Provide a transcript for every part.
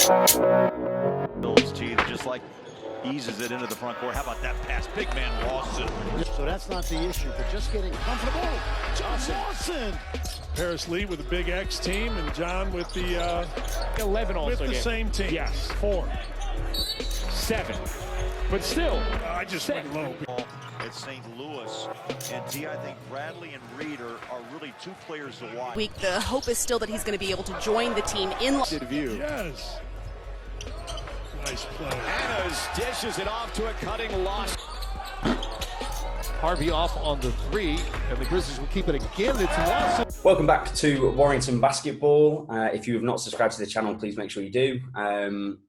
Builds G just like eases it into the front court. How about that pass? Big man Lawson. So that's not the issue, but just getting comfortable. John Lawson. Paris Lee with the Big X team, and John with the 11 also with the same team. Yes. 4. 7. But still, I just went low. At St. Louis. And T, I think Bradley and Reed are really two players to watch. The hope is still that he's going to be able to join the team in View. Yes. Nice play. Anna's dishes it off to a cutting loss. Harvey off on the 3, and the Grizzlies will keep it again. It's Lawson. Welcome back to Warrington Basketball. If you have not subscribed to the channel, please make sure you do.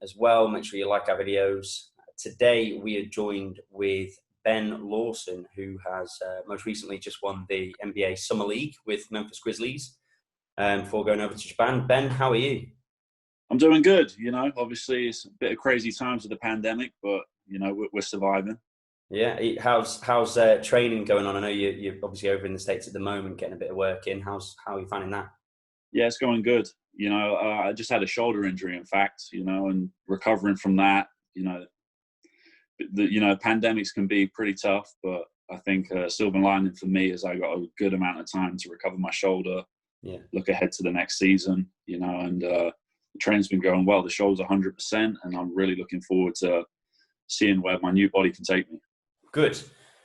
As well, make sure you like our videos. Today, we are joined with Ben Lawson, who has most recently just won the NBA Summer League with Memphis Grizzlies before going over to Japan. Ben, how are you? I'm doing good. Obviously it's a bit of crazy times with the pandemic, but we're surviving. Yeah, how's training going on? I know you're obviously over in the States at the moment, getting a bit of work in. How are you finding that? Yeah, it's going good. I just had a shoulder injury, in fact. And recovering from that. Pandemics can be pretty tough, but I think a silver lining for me is I got a good amount of time to recover my shoulder. Yeah. Look ahead to the next season. And the training's been going well. The shoulder's 100%, and I'm really looking forward to seeing where my new body can take me. Good.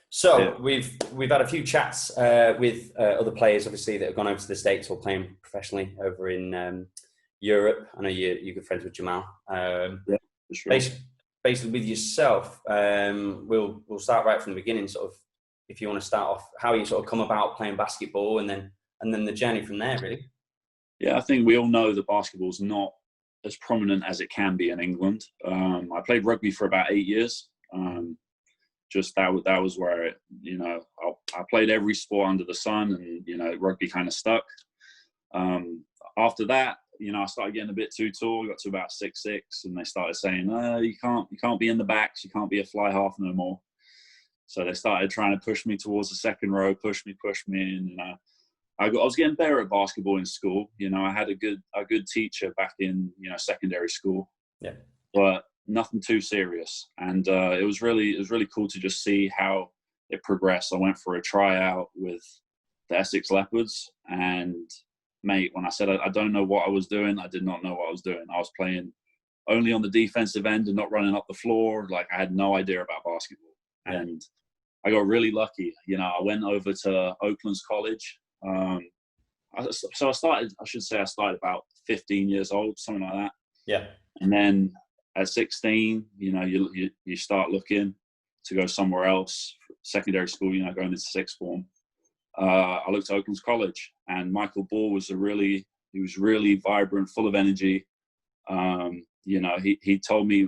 So we've had a few chats with other players, obviously, that have gone over to the States or playing professionally over in Europe. I know you're good friends with Jamal. Yeah, for sure. Basically, with yourself, we'll start right from the beginning. Sort of, if you want to start off, how you sort of come about playing basketball, and then the journey from there, really. Yeah, I think we all know that basketball's not as prominent as it can be in England. I played rugby for about 8 years. That was where I played every sport under the sun, and rugby kind of stuck. After that, I started getting a bit too tall. I got to about 6'6", and they started saying, you can't be in the backs, you can't be a fly half no more. So they started trying to push me towards the second row, push me, and I was getting better at basketball in school. I had a good teacher back in secondary school. Yeah. But nothing too serious, and it was really cool to just see how it progressed. I went for a tryout with the Essex Leopards, and mate, when I said I don't know what I was doing, I did not know what I was doing. I was playing only on the defensive end and not running up the floor. Like, I had no idea about basketball, and I got really lucky. I went over to Oakland's college. I started about 15 years old, something like that. Yeah. And then at 16, you start looking to go somewhere else. Secondary school, going into sixth form. I looked at Oakland's college, and Michael Ball was really vibrant, full of energy. He told me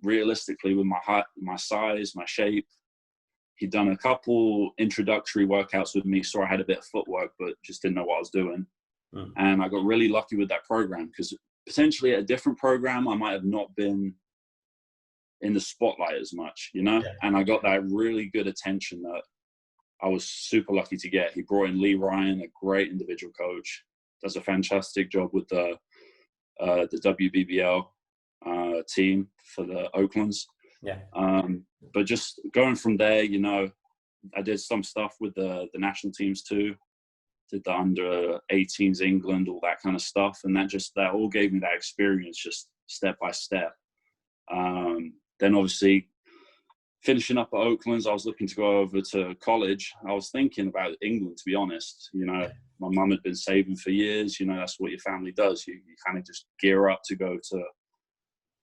realistically, with my height, my size, my shape, he'd done a couple introductory workouts with me, so I had a bit of footwork, but just didn't know what I was doing. And I got really lucky with that program, because potentially at a different program, I might have not been in the spotlight as much, Yeah. And I got that really good attention that I was super lucky to get. He brought in Lee Ryan, a great individual coach, does a fantastic job with the WBBL team for the Oaklands. Yeah. But just going from there, I did some stuff with the national teams too. Did the under 18s England, all that kind of stuff. And that all gave me that experience, just step by step. Then obviously finishing up at Oakland's, I was looking to go over to college. I was thinking about England, to be honest. My mum had been saving for years. That's what your family does. You kind of just gear up to go to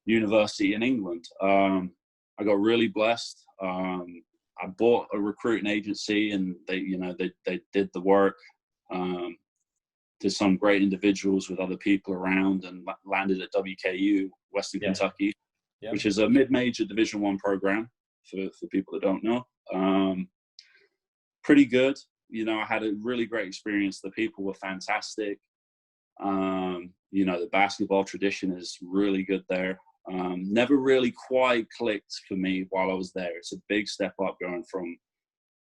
university in England. I got really blessed. I bought a recruiting agency, and they did the work. Did some great individuals with other people around, and landed at WKU, Western Kentucky, which is a mid-major Division I program for people that don't know. Pretty good. I had a really great experience. The people were fantastic. The basketball tradition is really good there. Never really quite clicked for me while I was there. It's a big step up going from,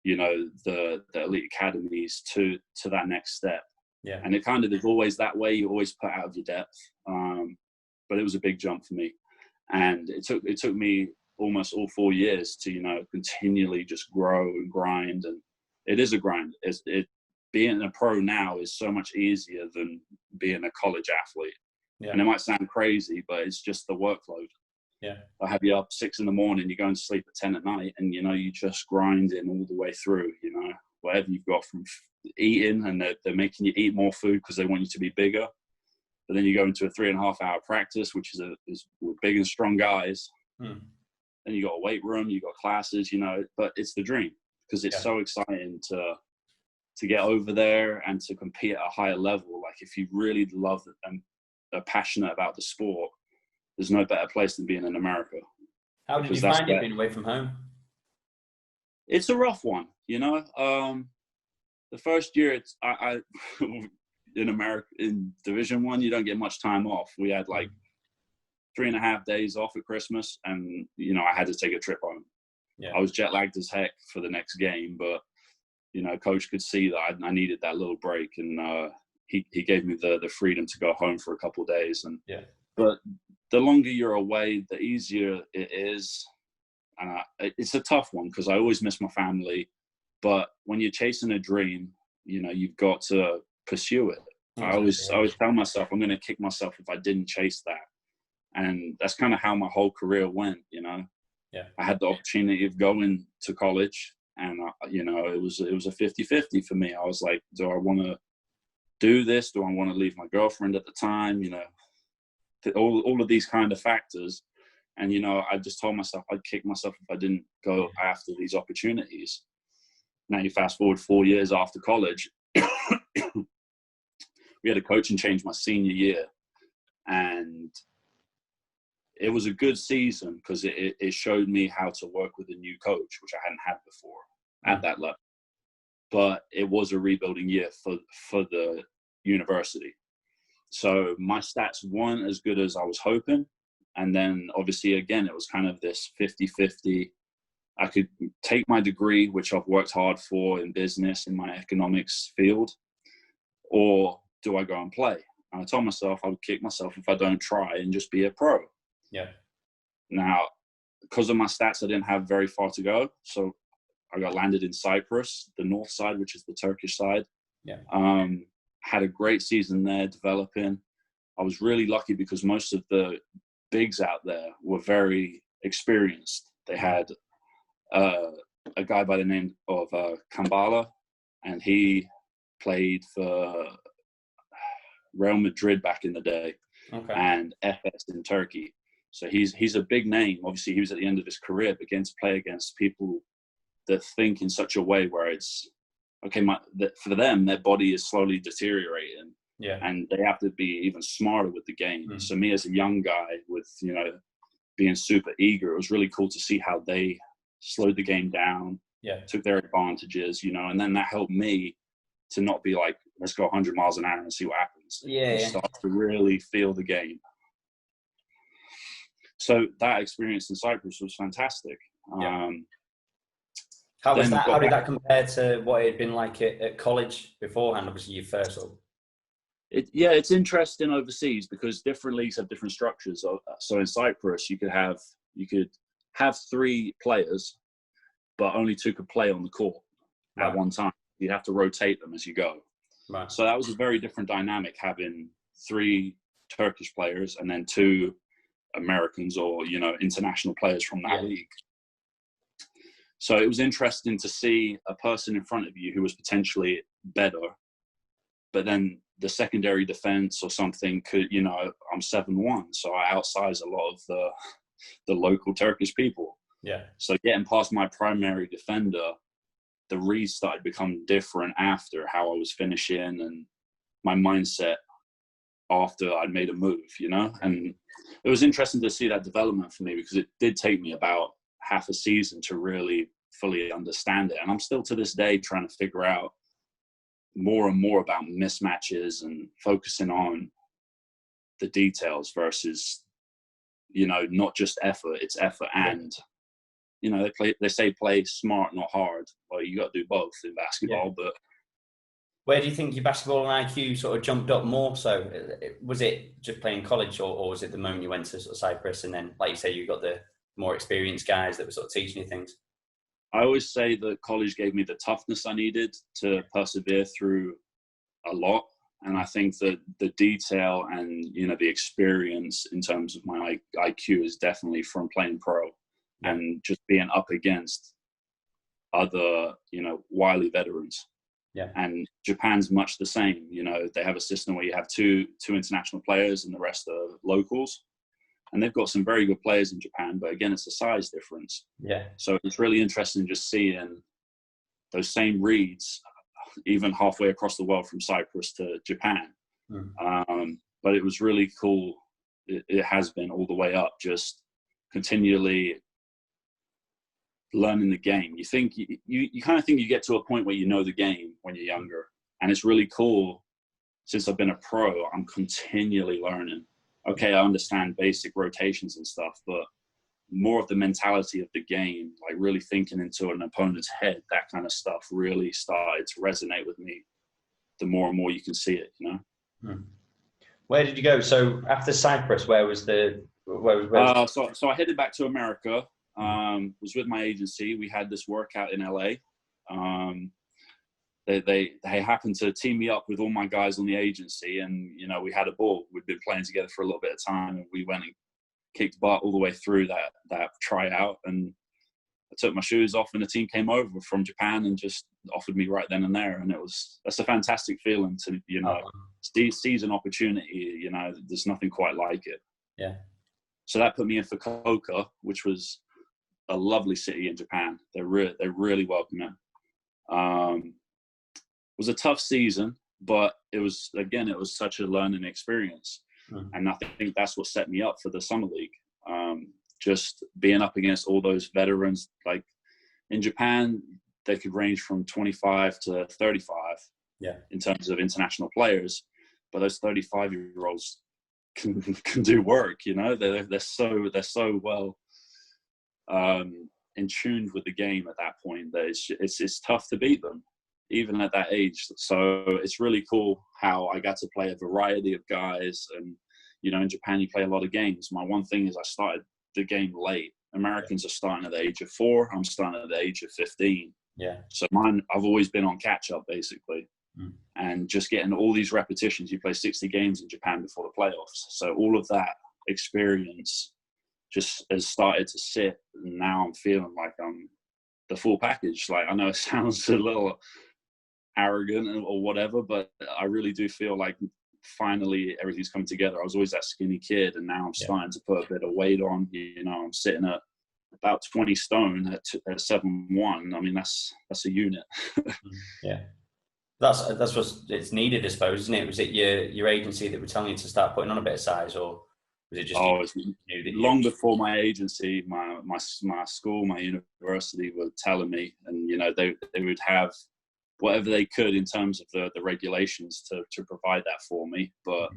the elite academies to that next step. Yeah. And it kind of is always that way. You always put out of your depth. but it was a big jump for me. And it took me almost all 4 years to, you know, continually just grow and grind. And it is a grind. Being a pro now is so much easier than being a college athlete. Yeah. And it might sound crazy, but it's just the workload. Yeah. I have you up 6 in the morning, you're going to sleep at 10 at night, and, you know, you just grinding all the way through, you know, whatever you've got from eating, and they're making you eat more food because they want you to be bigger. But then you go into a 3.5 hour practice, which is with big and strong guys. Then you got a weight room, you got classes, you know, but it's the dream because it's so exciting to get over there and to compete at a higher level. Like, if you really love it and are passionate about the sport, there's no better place than being in America. How did you find it being away from home? It's a rough one, you know. The first year, I in America, in Division I, you don't get much time off. We had like 3.5 days off at Christmas, and, you know, I had to take a trip home. Yeah. I was jet lagged as heck for the next game, but, you know, coach could see that I needed that little break, and he gave me the freedom to go home for a couple of days. And but the longer you're away, the easier it is. And it's a tough one because I always miss my family. But when you're chasing a dream, you know, you've got to pursue it. I always tell myself I'm going to kick myself if I didn't chase that. And that's kind of how my whole career went, you know. Yeah. I had the opportunity of going to college, and, you know, it was a 50-50 for me. I was like, do I want to do this? Do I want to leave my girlfriend at the time? You know, all of these kind of factors. And, you know, I just told myself I'd kick myself if I didn't go after these opportunities. Now you fast forward 4 years after college, we had a coaching change my senior year, and it was a good season because it showed me how to work with a new coach, which I hadn't had before at that level. But it was a rebuilding year for the university. So my stats weren't as good as I was hoping. And then obviously, again, it was kind of this 50-50. I could take my degree, which I've worked hard for in business, in my economics field, or do I go and play? And I told myself I would kick myself if I don't try and just be a pro. Yeah. Now, because of my stats, I didn't have very far to go. So I got landed in Cyprus, the north side, which is the Turkish side. Yeah. Had a great season there developing. I was really lucky because most of the bigs out there were very experienced. They had a guy by the name of Kambala, and he played for Real Madrid back in the day, and FS in Turkey. So he's a big name. Obviously, he was at the end of his career, but getting to play against people that think in such a way where it's, okay, for them, their body is slowly deteriorating. Yeah. And they have to be even smarter with the game. So me as a young guy with, you know, being super eager, it was really cool to see how they slowed the game down, took their advantages, you know, and then that helped me to not be like, let's go 100 miles an hour and see what happens. Start to really feel the game. So that experience in Cyprus was fantastic. How was that? How did that compare to what it had been like at college beforehand? Obviously, you first sort of... It's interesting overseas because different leagues have different structures. So in Cyprus, you could have 3 players, but only 2 could play on the court at one time. You'd have to rotate them as you go. Right. So that was a very different dynamic, having 3 Turkish players and then 2 Americans or, you know, international players from that league. So it was interesting to see a person in front of you who was potentially better, but then the secondary defense or something could, you know, I'm 7'1", so I outsize a lot of the local Turkish people. Yeah. So getting past my primary defender, the reads started becoming different after how I was finishing and my mindset after I'd made a move, you know? And it was interesting to see that development for me because it did take me about half a season to really fully understand it. And I'm still to this day trying to figure out more and more about mismatches and focusing on the details versus, you know, not just effort, it's effort and, you know, they say play smart, not hard. Well, you got to do both in basketball, but Where do you think your basketball and IQ sort of jumped up more? So was it just playing college, or was it the moment you went to sort of Cyprus and then, like you say, you got the more experienced guys that were sort of teaching you things? I always say that college gave me the toughness I needed to persevere through a lot. And I think that the detail and, the experience in terms of my IQ is definitely from playing pro and just being up against other, wily veterans. Yeah. And Japan's much the same. They have a system where you have two international players and the rest are locals. And they've got some very good players in Japan, but again, it's a size difference. Yeah. So it's really interesting just seeing those same reads, even halfway across the world from Cyprus to Japan. But it was really cool. It has been all the way up, just continually learning the game. You kind of think you get to a point where you know the game when you're younger. And it's really cool. Since I've been a pro, I'm continually learning. Okay, I understand basic rotations and stuff, but more of the mentality of the game, like really thinking into an opponent's head, that kind of stuff really started to resonate with me the more and more you can see it, Where did you go? So after Cyprus, where was So I headed back to America, was with my agency. We had this workout in LA. They happened to team me up with all my guys on the agency, and we had a ball. We'd been playing together for a little bit of time, and we went and kicked butt all the way through that tryout. And I took my shoes off, and the team came over from Japan and just offered me right then and there. And that's a fantastic feeling to seize an opportunity. There's nothing quite like it. Yeah. So that put me in Fukuoka, which was a lovely city in Japan. They're really welcoming. It was a tough season, but it was such a learning experience. And I think that's what set me up for the Summer League. Just being up against all those veterans. Like in Japan, they could range from 25 to 35 in terms of international players. But those 35-year-olds can do work, They're so well in tune with the game at that point that it's tough to beat them, even at that age. So it's really cool how I got to play a variety of guys. And, in Japan, you play a lot of games. My one thing is I started the game late. Americans are starting at the age of 4. I'm starting at the age of 15. Yeah. So I've always been on catch up, basically. And just getting all these repetitions. You play 60 games in Japan before the playoffs. So all of that experience just has started to sit. And now I'm feeling like I'm the full package. Like, I know it sounds a little arrogant or whatever, but I really do feel like finally everything's come together. I was always that skinny kid, and now I'm starting to put a bit of weight on. I'm sitting at about 20 stone at 7'1". I mean, that's a unit. Yeah. That's what it's needed, I suppose, isn't it? Was it your agency that were telling you to start putting on a bit of size, or was it just long before my agency, my school, my university were telling me, and they would have whatever they could in terms of the regulations to provide that for me. But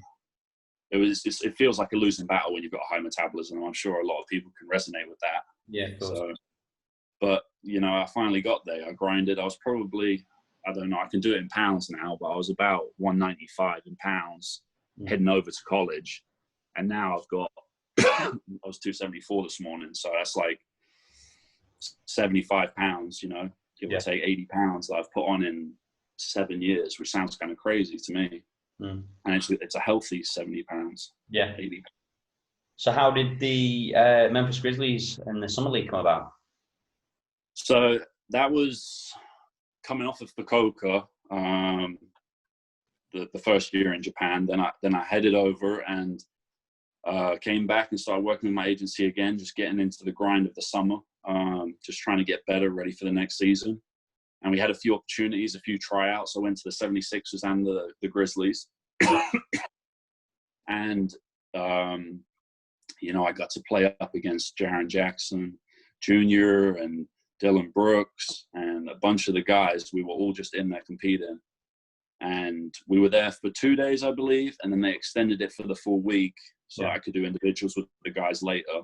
it feels like a losing battle when you've got a high metabolism. I'm sure a lot of people can resonate with that. Yeah, of course. So, but I finally got there. I grinded. I was probably, I don't know, I can do it in pounds now, but I was about 195 in pounds heading over to college. And now I've got, I was 274 this morning. So that's like 75 pounds, give or take 80 pounds that I've put on in 7 years, which sounds kind of crazy to me. And it's a healthy 70 pounds. Yeah. 80. So how did the Memphis Grizzlies and the Summer League come about? So that was coming off of Fukuoka, the first year in Japan. Then I headed over and came back and started working with my agency again, just getting into the grind of the summer, just trying to get better, ready for the next season. And we had a few opportunities, a few tryouts. I went to the 76ers and the Grizzlies. And, I got to play up against Jaren Jackson Jr. and Dylan Brooks and a bunch of the guys. We were all just in there competing. And we were there for 2 days, I believe. And then they extended it for the full week so I could do individuals with the guys later.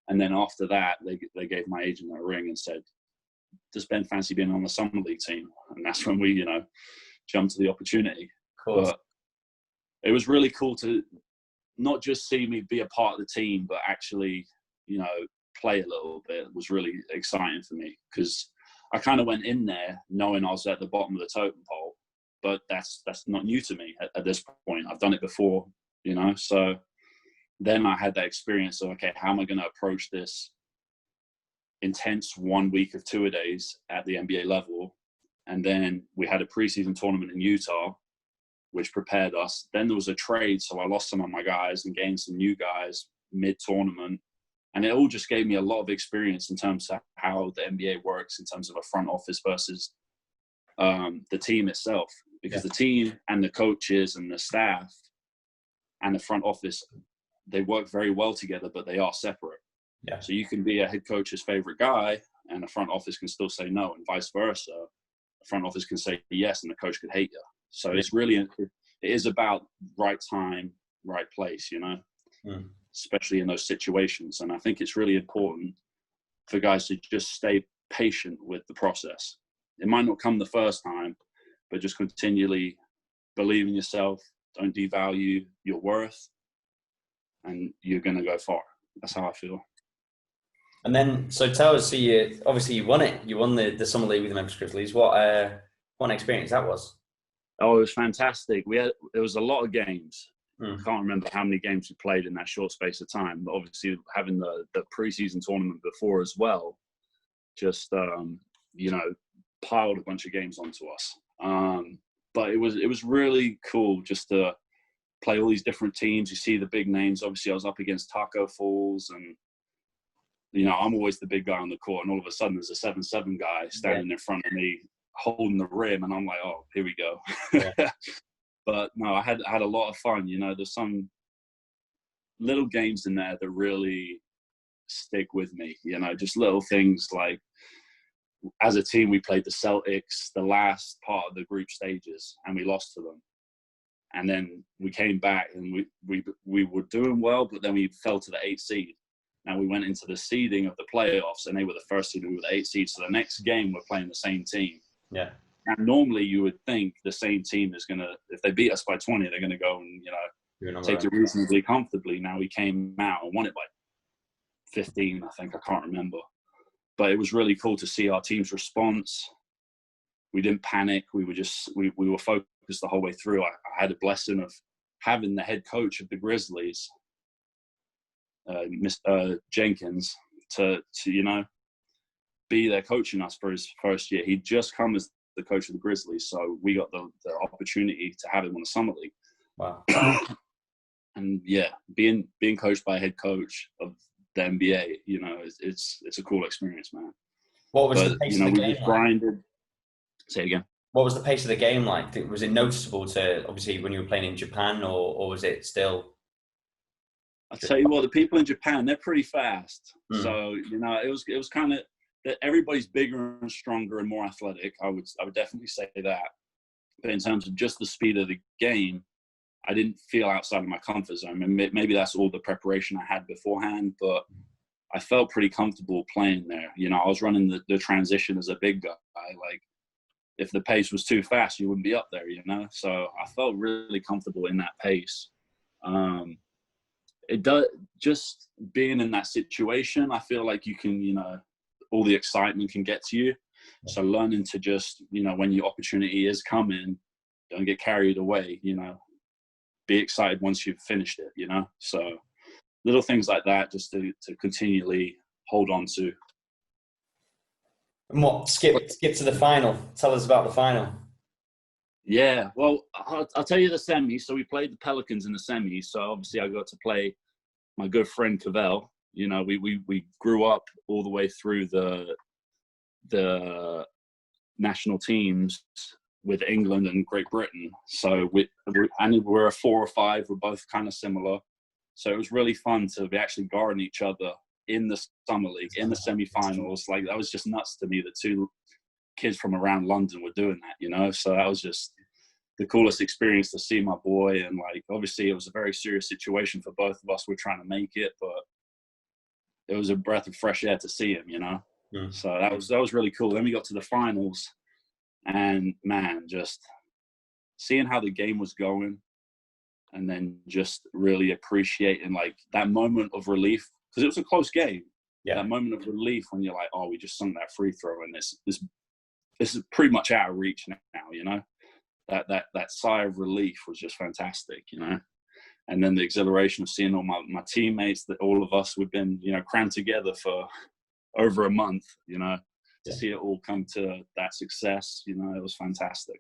And then after that, they gave my agent a ring and said, does Ben fancy being on the Summer League team? And that's when we, jump to the opportunity. Cool. But it was really cool to not just see me be a part of the team, but actually, play a little bit. It was really exciting for me because I kind of went in there knowing I was at the bottom of the totem pole, but that's not new to me at this point. I've done it before, so then I had that experience of, okay, how am I going to approach this intense 1 week of tour-a-days at the NBA level? And then we had a preseason tournament in Utah, which prepared us. Then there was a trade, so I lost some of my guys and gained some new guys mid-tournament. And it all just gave me a lot of experience in terms of how the NBA works in terms of a front office versus the team itself. Because the team and the coaches and the staff and the front office, they work very well together, but they are separate. Yeah. So you can be a head coach's favorite guy and the front office can still say no, and vice versa. The front office can say yes and the coach could hate you. So it's really, it is about right time, right place, especially in those situations. And I think it's really important for guys to just stay patient with the process. It might not come the first time, but just continually believe in yourself. Don't devalue your worth, and you're going to go far. That's how I feel. And then, so tell us, obviously you won it. You won the Summer League with the Memphis Grizzlies. What an experience that was. Oh, it was fantastic. There was a lot of games. I can't remember how many games we played in that short space of time, but obviously having the preseason tournament before as well, just, piled a bunch of games onto us. But it was really cool just to play all these different teams. You see the big names. Obviously, I was up against Taco Falls, and I'm always the big guy on the court. And all of a sudden, there's a 7'7" guy standing in front of me, holding the rim, and I'm like, oh, here we go. Yeah. But no, I had a lot of fun. There's some little games in there that really stick with me. Just little things like, as a team, we played the Celtics the last part of the group stages, and we lost to them. And then we came back, and we were doing well, but then we fell to the 8th seed. Now we went into the seeding of the playoffs, and they were the first seed, and we were the 8th seed. So the next game, we're playing the same team. Yeah. And normally you would think the same team is going to, if they beat us by 20, they're going to go and, take it reasonably comfortably. Now we came out and won it by 15, I think. I can't remember. But it was really cool to see our team's response. We didn't panic. We were focused the whole way through. I had a blessing of having the head coach of the Grizzlies, Mr. Jenkins, to be there coaching us for his first year. He'd just come as the coach of the Grizzlies, so we got the opportunity to have him on the summer league. Wow. And yeah, being coached by a head coach of the NBA, it's a cool experience, man. What was the pace of the game we grinded. Say it again. What was the pace of the game like? Was it noticeable to, obviously, when you were playing in Japan, or was it still? I'll tell you what, the people in Japan, they're pretty fast. So, it was kind of that everybody's bigger and stronger and more athletic. I would definitely say that. But in terms of just the speed of the game, I didn't feel outside of my comfort zone. And maybe that's all the preparation I had beforehand, but I felt pretty comfortable playing there. I was running the transition as a big guy. Like, if the pace was too fast, you wouldn't be up there, So I felt really comfortable in that pace. It does, just being in that situation, I feel like you can, all the excitement can get to you. So learning to just, when your opportunity is coming, don't get carried away, be excited once you've finished it, So little things like that, just to continually hold on to. And skip to the final. Tell us about the final. Yeah, well, I'll tell you the semi. So we played the Pelicans in the semi. So obviously I got to play my good friend Cavell. We grew up all the way through the national teams with England and Great Britain. So we're a 4 or 5. We're both kind of similar. So it was really fun to be actually guarding each other in the summer league, in the semi-finals. Like, that was just nuts to me that 2 kids from around London were doing that, So that was just the coolest experience to see my boy. And like, obviously it was a very serious situation for both of us. We're trying to make it, but it was a breath of fresh air to see him, So that was really cool. Then we got to the finals, and man, just seeing how the game was going, and then just really appreciating like that moment of relief, because it was a close game. Yeah. That moment of relief when you're like, oh, we just sunk that free throw, and this is pretty much out of reach now, you know. That sigh of relief was just fantastic, you know. And then the exhilaration of seeing all my teammates, that all of us, we've been, you know, crammed together for over a month, you know, to see it all come to that success, you know, it was fantastic.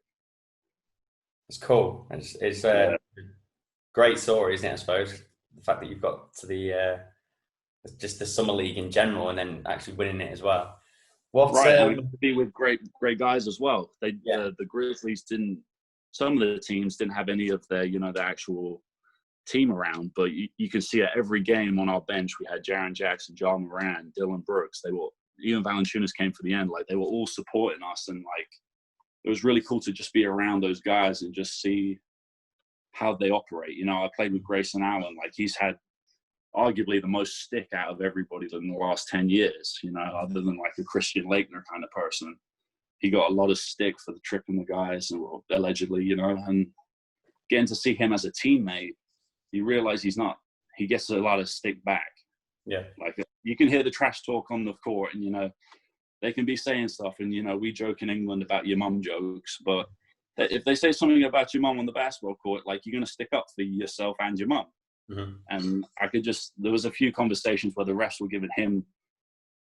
It's cool. It's a great story, isn't it, I suppose? The fact that you've got to the just the summer league in general, and then actually winning it as well. Right, to be with great guys as well. The Grizzlies didn't. Some of the teams didn't have any of their, you know, the actual team around, but you can see at every game on our bench we had Jaren Jackson, John Moran, Dylan Brooks. They were, even Valanciunas came for the end. Like, they were all supporting us, and like it was really cool to just be around those guys and just see how they operate. You know, I played with Grayson Allen. Like, he's had arguably the most stick out of everybody in the last 10 years, you know, other than like a Christian Laettner kind of person. He got a lot of stick for the tripping the guys, allegedly, you know, and getting to see him as a teammate, you realize he gets a lot of stick back. Yeah. Like, you can hear the trash talk on the court, and, you know, they can be saying stuff, and, you know, we joke in England about your mum jokes, but if they say something about your mum on the basketball court, like, you're going to stick up for yourself and your mum. Mm-hmm. And there was a few conversations where the refs were giving him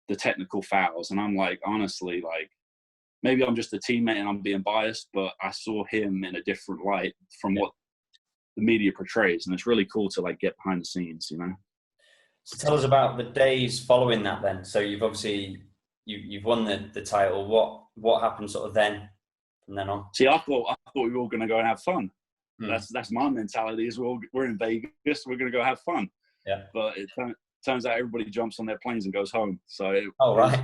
the technical fouls, and I'm like, honestly, like, maybe I'm just a teammate and I'm being biased, but I saw him in a different light from what the media portrays, and it's really cool to like get behind the scenes, you know. So tell us about the days following that then. So you've obviously you've won the title. What happened sort of then from then on? See, I thought we were all going to go and have fun. That's my mentality. Is we're in Vegas, we're going to go have fun. Yeah. But it turns out everybody jumps on their planes and goes home. So it was,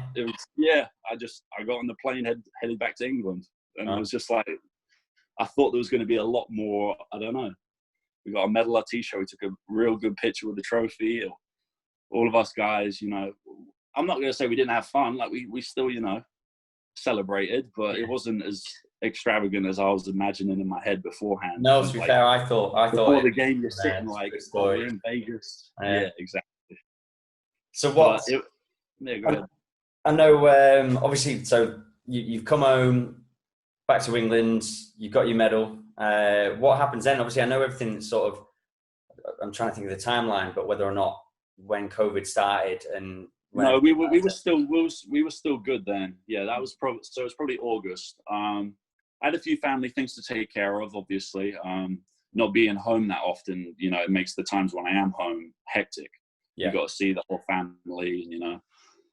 I got on the plane, headed back to England, and it was just like, I thought there was going to be a lot more. I don't know. We got a medal, a t-shirt. We took a real good picture with the trophy. All of us guys, you know, I'm not going to say we didn't have fun. Like, we still, you know, celebrated, but it wasn't as extravagant as I was imagining in my head beforehand. No, to be fair, I thought before the game, you're sitting like, oh, we're in Vegas. Yeah, exactly. So what? Go ahead. I know, obviously, so you've come home, back to England, you've got your medal. What happens then? Obviously, I know everything sort of, I'm trying to think of the timeline, but whether or not when COVID started and no, we were still good then. Yeah, that was probably, so it was probably August. I had a few family things to take care of, obviously. Not being home that often, you know, it makes the times when I am home hectic. Yeah. You got to see the whole family, you know.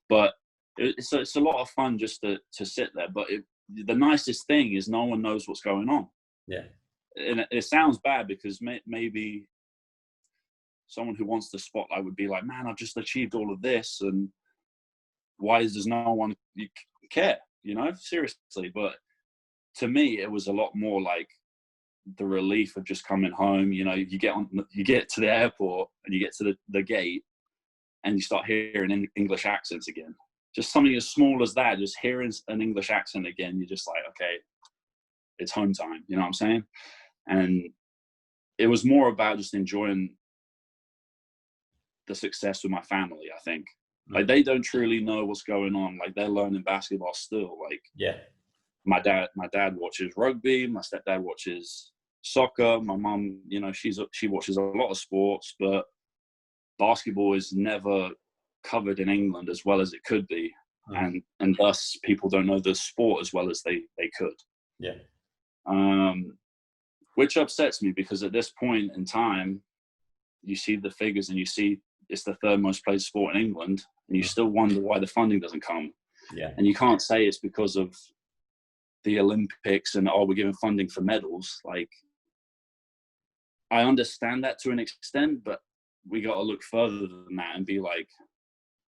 But it's a lot of fun just to sit there. But the nicest thing is no one knows what's going on. Yeah. And it sounds bad because maybe someone who wants the spotlight would be like, man, I've just achieved all of this, and why does no one care? You know, seriously. But to me, it was a lot more like the relief of just coming home. You know, you get to the airport and you get to the gate, and you start hearing English accents again. Just something as small as that, just hearing an English accent again, you're just like, okay, it's home time. You know what I'm saying? And it was more about just enjoying the success with my family, I think. Like, they don't truly know what's going on. Like, they're learning basketball still. Like, yeah, my dad watches rugby. My stepdad watches soccer. My mum, you know, she watches a lot of sports, but basketball is never covered in England as well as it could be, and thus people don't know the sport as well as they could. Yeah. Which upsets me, because at this point in time, you see the figures and you see it's the third most played sport in England, and you still wonder why the funding doesn't come. Yeah. And you can't say it's because of the Olympics and, we're giving funding for medals. Like, I understand that to an extent, but we got to look further than that and be like,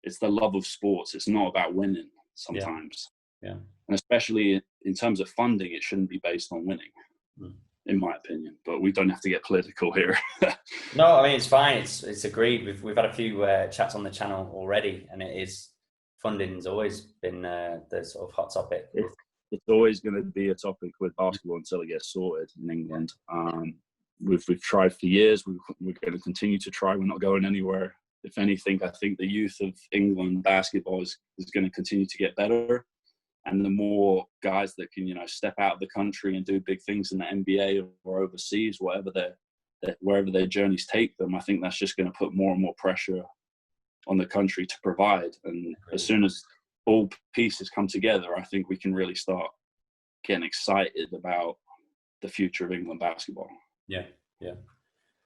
it's the love of sports. It's not about winning sometimes. Yeah. And especially in terms of funding, it shouldn't be based on winning, in my opinion. But we don't have to get political here. No, I mean, it's fine. It's agreed. We've had a few chats on the channel already, and it is, funding's always been the sort of hot topic. it's always going to be a topic with basketball until it gets sorted in England. We've tried for years. We're going to continue to try. We're not going anywhere. If anything, I think the youth of England basketball is going to continue to get better. And the more guys that can, step out of the country and do big things in the NBA or overseas, wherever their journeys take them, I think that's just going to put more and more pressure on the country to provide. And as soon as all pieces come together, I think we can really start getting excited about the future of England basketball. Yeah.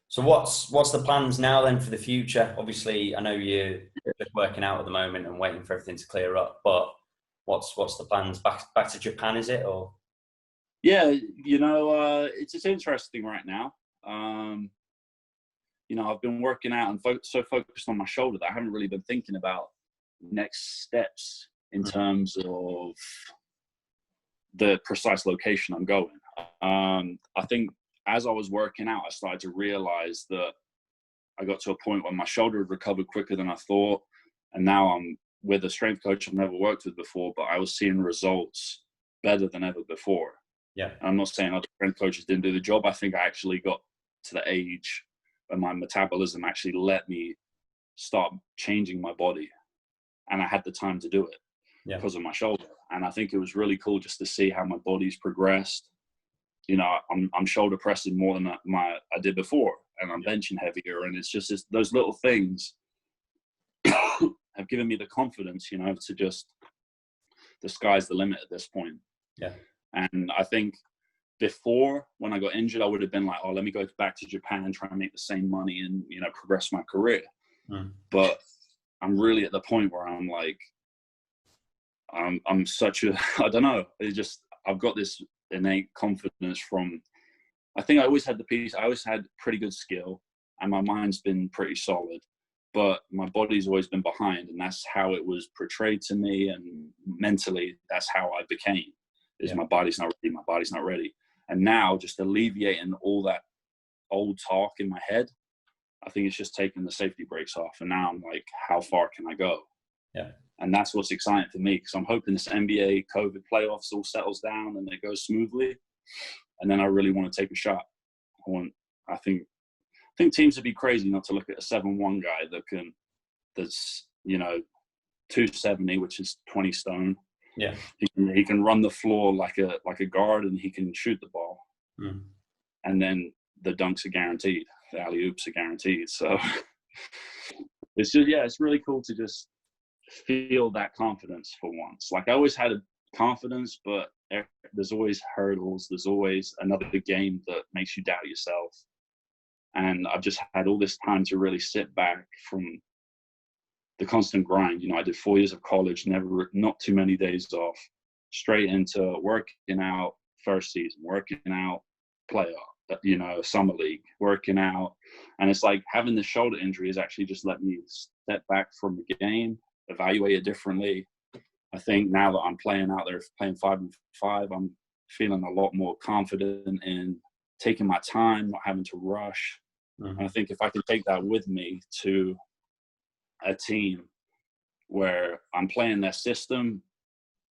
So what's the plans now then for the future? Obviously, I know you're just working out at the moment and waiting for everything to clear up, but what's the plans? Back to Japan, is it? Or yeah, it's interesting right now. I've been working out and so focused on my shoulder that I haven't really been thinking about next steps in terms of the precise location I'm going. I think as I was working out, I started to realize that I got to a point where my shoulder had recovered quicker than I thought. And now I'm with a strength coach I've never worked with before, but I was seeing results better than ever before. Yeah. And I'm not saying other strength coaches didn't do the job. I think I actually got to the age where my metabolism actually let me start changing my body. And I had the time to do it because of my shoulder. And I think it was really cool just to see how my body's progressed. I'm shoulder pressing more than I did before, and I'm benching heavier. And it's just those little things have given me the confidence, to just, the sky's the limit at this point. Yeah. And I think before, when I got injured, I would have been like, oh, let me go back to Japan and try and make the same money and, progress my career. But I'm really at the point where I'm like, I'm such a, I don't know. I've got this innate confidence from, I think I always had pretty good skill and my mind's been pretty solid, but my body's always been behind, and that's how it was portrayed to me. And mentally, that's how I became, my body's not ready. And now just alleviating all that old talk in my head, I think it's just taking the safety brakes off. And now I'm like, how far can I go? Yeah. And that's what's exciting for me, because I'm hoping this NBA COVID playoffs all settles down and it goes smoothly. And then I really want to take a shot. I think teams would be crazy not to look at a 7'1" guy that's 270, which is 20 stone. Yeah. He can run the floor like a guard, and he can shoot the ball. And then the dunks are guaranteed. The alley-oops are guaranteed. So it's really cool to just feel that confidence for once. Like, I always had a confidence, but there's always hurdles. There's always another game that makes you doubt yourself. And I've just had all this time to really sit back from the constant grind. I did 4 years of college, not too many days off, straight into working out first season, working out playoff, summer league, working out. And it's like having the shoulder injury has actually just let me step back from the game, evaluate it differently. I think now that I'm playing out there, playing 5-on-5, I'm feeling a lot more confident in taking my time, not having to rush. And I think if I can take that with me to a team where I'm playing their system,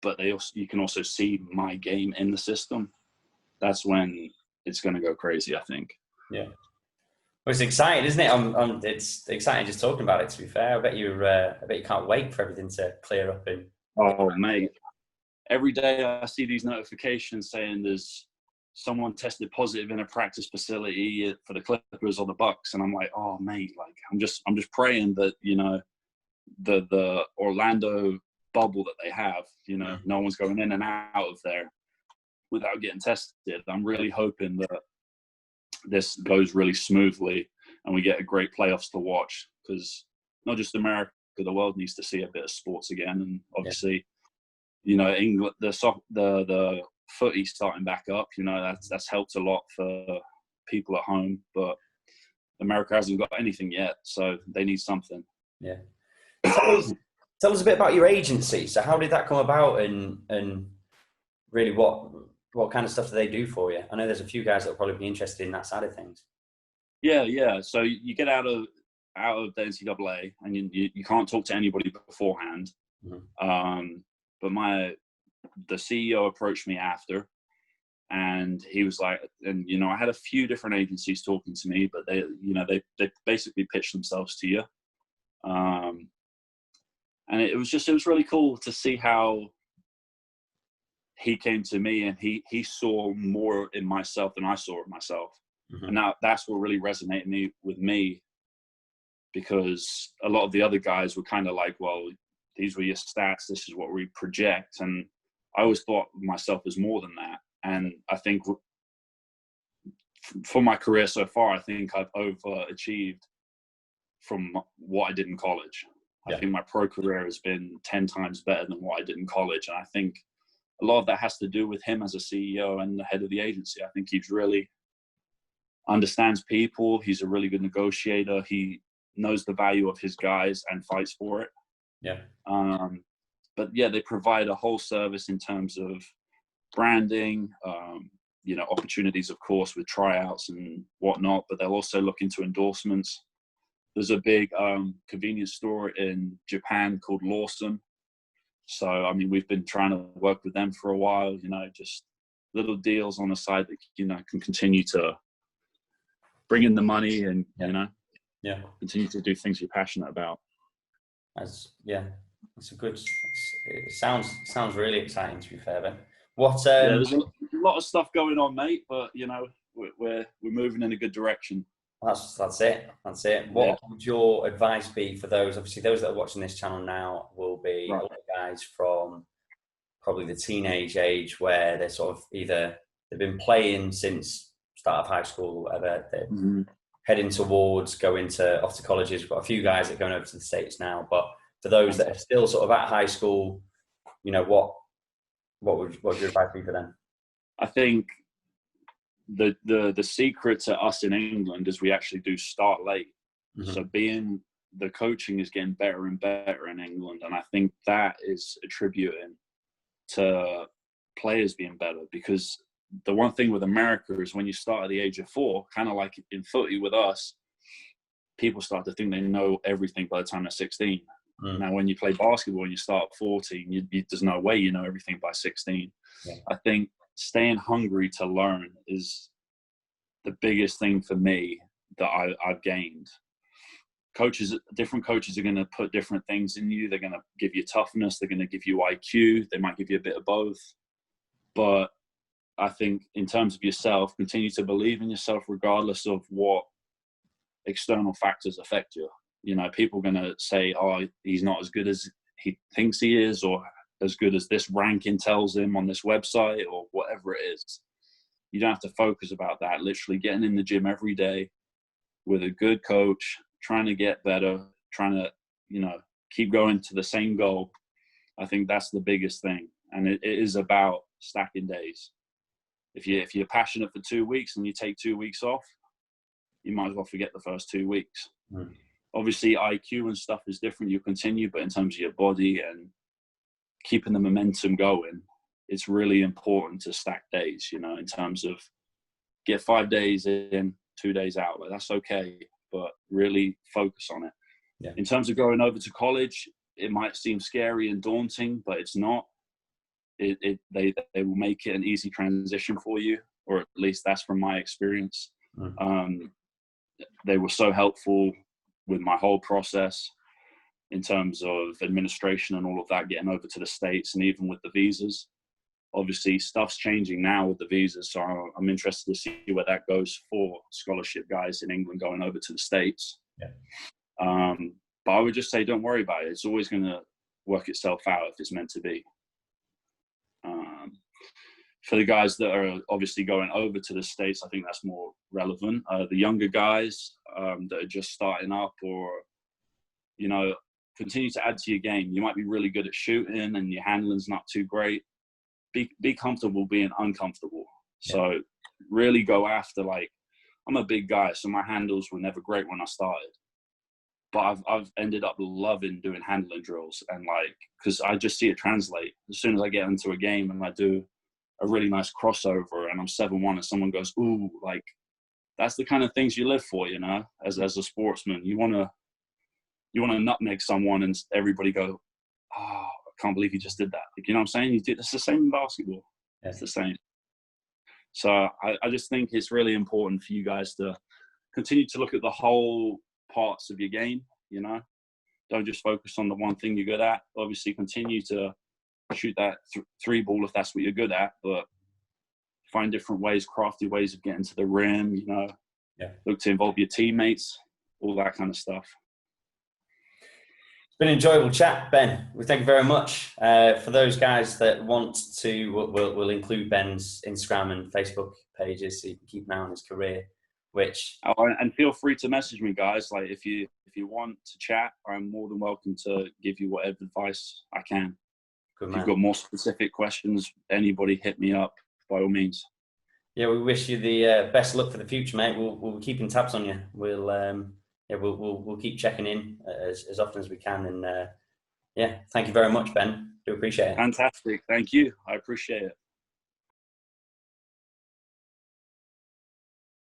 but you can also see my game in the system, that's when it's going to go crazy, I think. Yeah. Well, it's exciting, isn't it? It's exciting just talking about it, to be fair. I bet you can't wait for everything to clear up. Oh, mate. Every day I see these notifications saying there's someone tested positive in a practice facility for the Clippers or the Bucks, and I'm like, oh, mate, like I'm just praying that, the Orlando bubble that they have, no one's going in and out of there without getting tested. I'm really hoping that this goes really smoothly and we get a great playoffs to watch, because not just America, the world needs to see a bit of sports again. And obviously, England, the footy starting back up, that's helped a lot for people at home, but America hasn't got anything yet, so they need something. Yeah. Tell us a bit about your agency. So how did that come about, and really what kind of stuff do they do for you? I know there's a few guys that will probably be interested in that side of things. Yeah. So you get out of the NCAA, and you can't talk to anybody beforehand. But my the CEO approached me after, and he was like, and I had a few different agencies talking to me, but they basically pitched themselves to you. And it was really cool to see how he came to me, and he saw more in myself than I saw in myself. And that's what really resonated with me, because a lot of the other guys were kind of like, well, these were your stats, this is what we project. And I always thought of myself as more than that. And I think for my career so far, I think I've overachieved from what I did in college. I think my pro career has been 10 times better than what I did in college. And I think a lot of that has to do with him as a CEO and the head of the agency. I think he's really understands people. He's a really good negotiator. He knows the value of his guys and fights for it. But they provide a whole service in terms of branding, opportunities, of course, with tryouts and whatnot, but they'll also look into endorsements. There's a big convenience store in Japan called Lawson. So, I mean, we've been trying to work with them for a while, just little deals on the side that, can continue to bring in the money and, continue to do things you're passionate about. It's a good, it sounds really exciting, to be fair, Ben. What? There's a lot of stuff going on, mate, but, we're moving in a good direction. That's it. What would your advice be for those? Obviously, those that are watching this channel now will be a lot of guys from probably the teenage age, where they're sort of either they've been playing since start of high school or whatever. They're heading towards off to colleges. We've got a few guys that are going over to the States now, but for those that are still sort of at high school, what would your advice be for them? I think the secret to us in England is we actually do start late. So the coaching is getting better and better in England, and I think that is attributing to players being better, because the one thing with America is when you start at the age of 4, kind of like in footy with us, people start to think they know everything by the time they're 16. Now, when you play basketball and you start at 14, there's no way you know everything by 16. I think staying hungry to learn is the biggest thing for me that I've gained. Different coaches are going to put different things in you. They're going to give you toughness. They're going to give you IQ. They might give you a bit of both. But I think in terms of yourself, continue to believe in yourself regardless of what external factors affect you. People are going to say, oh, he's not as good as he thinks he is, or as good as this ranking tells him on this website, or whatever it is. You don't have to focus about that. Literally getting in the gym every day with a good coach, trying to get better, trying to, keep going to the same goal. I think that's the biggest thing. And it is about stacking days. If you're passionate for 2 weeks and you take 2 weeks off, you might as well forget the first 2 weeks. Obviously, IQ and stuff is different. You continue, but in terms of your body and keeping the momentum going, it's really important to stack days, in terms of get 5 days in, 2 days out. Like, that's okay, but really focus on it. In terms of going over to college, it might seem scary and daunting, but it's not. They will make it an easy transition for you, or at least that's from my experience. They were so helpful with my whole process in terms of administration and all of that, getting over to the States, and even with the visas. Obviously, stuff's changing now with the visas, so I'm interested to see where that goes for scholarship guys in England going over to the States. But I would just say, don't worry about it. It's always going to work itself out if it's meant to be. For the guys that are obviously going over to the States, I think that's more relevant. The younger guys that are just starting up, or, continue to add to your game. You might be really good at shooting and your handling's not too great. Be comfortable being uncomfortable. So really go after, I'm a big guy, so my handles were never great when I started. But I've ended up loving doing handling drills, and because I just see it translate. As soon as I get into a game and I do a really nice crossover and I'm 7-1 and someone goes, ooh, that's the kind of things you live for, as a sportsman. You want to nutmeg someone and everybody go, oh, can't believe you just did that. Like, you know what I'm saying? It's the same in basketball. Yeah. It's the same. So I just think it's really important for you guys to continue to look at the whole parts of your game, you know? Don't just focus on the one thing you're good at. Obviously, continue to shoot that three ball if that's what you're good at, but find different ways, crafty ways of getting to the rim, you know? Yeah. Look to involve your teammates, all that kind of stuff. It's been an enjoyable chat, Ben. We thank you very much. For those guys that want to, we'll include Ben's Instagram and Facebook pages so you can keep an eye on his career. And feel free to message me, guys. Like if you want to chat, I'm more than welcome to give you whatever advice I can. Good if man. you've got more specific questions, anybody hit me up by all means. Yeah, we wish you the best luck for the future, mate. We'll be keeping tabs on you. We'll keep checking in as often as we can. And thank you very much, Ben. Do appreciate it. Fantastic. Thank you. I appreciate it.